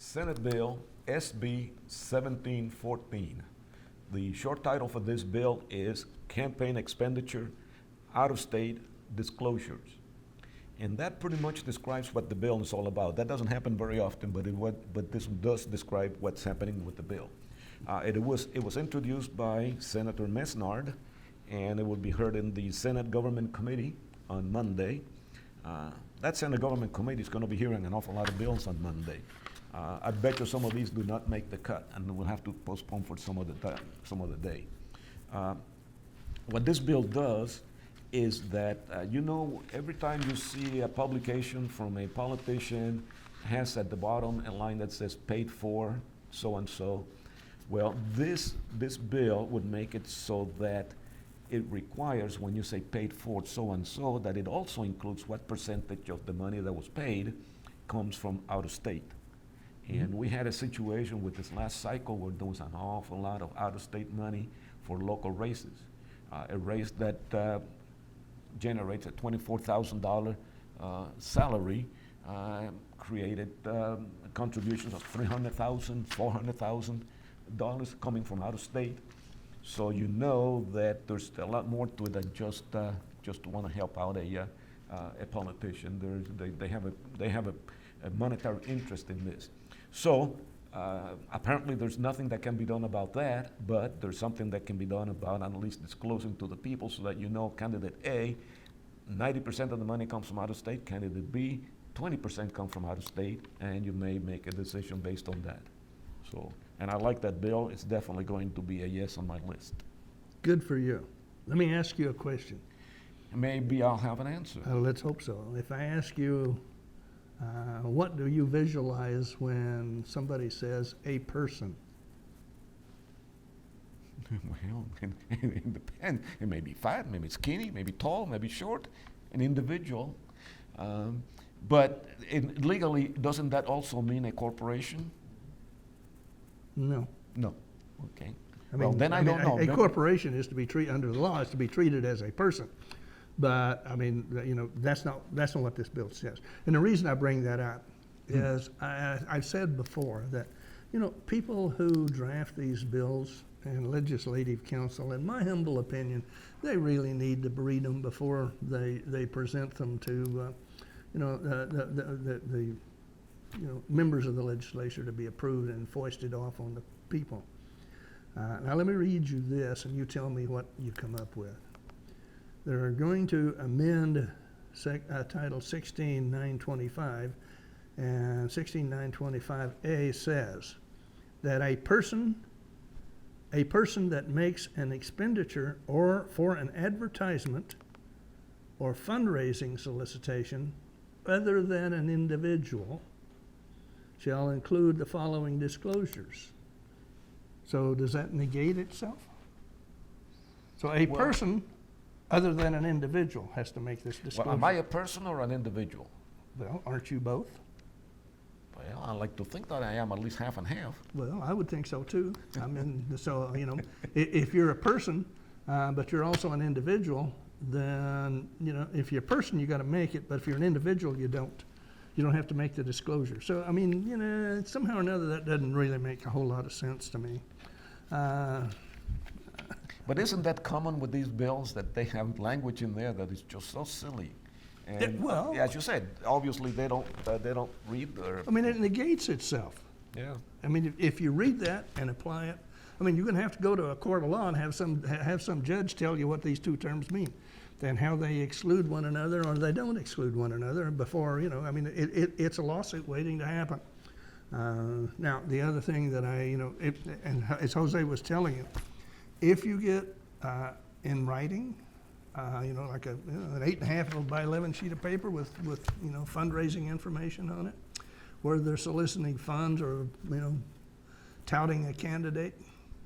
Senate Bill SB 1714. The short title for this bill is Campaign Expenditure Out-of-State Disclosures. And that pretty much describes what the bill is all about. That doesn't happen very often, but this does describe what's happening with the bill. It was introduced by Senator MESNARD, and it will be heard in the Senate Government Committee on Monday. That Senate Government Committee is going to be hearing an awful lot of bills on Monday. I bet you some of these do not make the cut, and we'll have to postpone for some other day. What this bill does is that, every time you see a publication from a politician has at the bottom a line that says paid for so-and-so. Well, this bill would make it so that it requires, when you say paid for so-and-so, that it also includes what percentage of the money that was paid comes from out of state. And we had a situation with this last cycle where there was an awful lot of out-of-state money for local races. A race that generates a $24,000 salary created contributions of $300,000, $400,000 coming from out of state. So you know that there's a lot more to it than just want to help out a politician. They have a monetary interest in this. So apparently there's nothing that can be done about that, but there's something that can be done about at least disclosing to the people so that you know candidate A, 90% of the money comes from out of state, candidate B, 20% come from out of state, and you may make a decision based on that. So, and I like that bill. It's definitely going to be a yes on my list. Good for you. Let me ask you a question. Maybe I'll have an answer. Let's hope so. If I ask you, what do you visualize when somebody says a person? Well, it depends. It may be fat, maybe skinny, maybe tall, maybe short, an individual. But legally, doesn't that also mean a corporation? No. No. Okay. Well, then I don't know. A corporation is to be treated under the law is to be treated as a person. But I mean, that's not what this bill says. And the reason I bring that up is I've said before that, people who draft these bills and legislative council, in my humble opinion, they really need to read them before they present them to, the members of the legislature to be approved and foisted off on the people. Now let me read you this, and you tell me what you come up with. They're going to amend Title 16.925, and 16.925A says that a person that makes an expenditure or for an advertisement or fundraising solicitation other than an individual shall include the following disclosures. So does that negate itself? So a person other than an individual has to make this disclosure. Well, am I a person or an individual? Well, aren't you both? Well, I like to think that I am at least half and half. Well, I would think so too. I mean, so, if you're a person, but you're also an individual, then, if you're a person, you got to make it, but if you're an individual, you don't. You don't have to make the disclosure. So, I mean, somehow or another, that doesn't really make a whole lot of sense to me. But isn't that common with these bills, that they have language in there that is just so silly? And as you said, obviously they don't read their. I mean, it negates itself. Yeah. I mean, if you read that and apply it, I mean, you're going to have to go to a court of law and have some judge tell you what these two terms mean, then how they exclude one another or they don't exclude one another before, I mean, it's a lawsuit waiting to happen. Now, the other thing that and as Jose was telling you, if you get in writing, like an 8.5 by 11 sheet of paper with fundraising information on it, where they're soliciting funds or touting a candidate,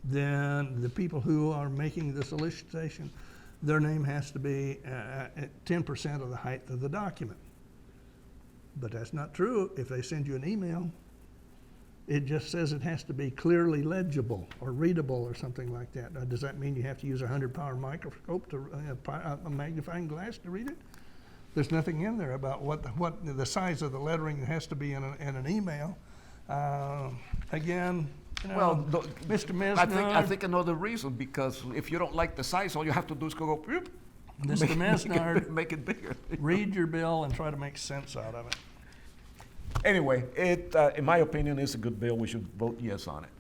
then the people who are making the solicitation, their name has to be at 10% of the height of the document. But that's not true if they send you an email. It just says it has to be clearly legible or readable or something like that. Does that mean you have to use a 100-power microscope to a magnifying glass to read it? There's nothing in there about what the size of the lettering has to be in an email. Again, you know, Well, Mr. I MESNARD, think another reason, because if you don't like the size, all you have to do is go, whoop, Mr. MESNARD, make it bigger. read your bill and try to make sense out of it. Anyway, it, in my opinion, is a good bill. We should vote yes on it.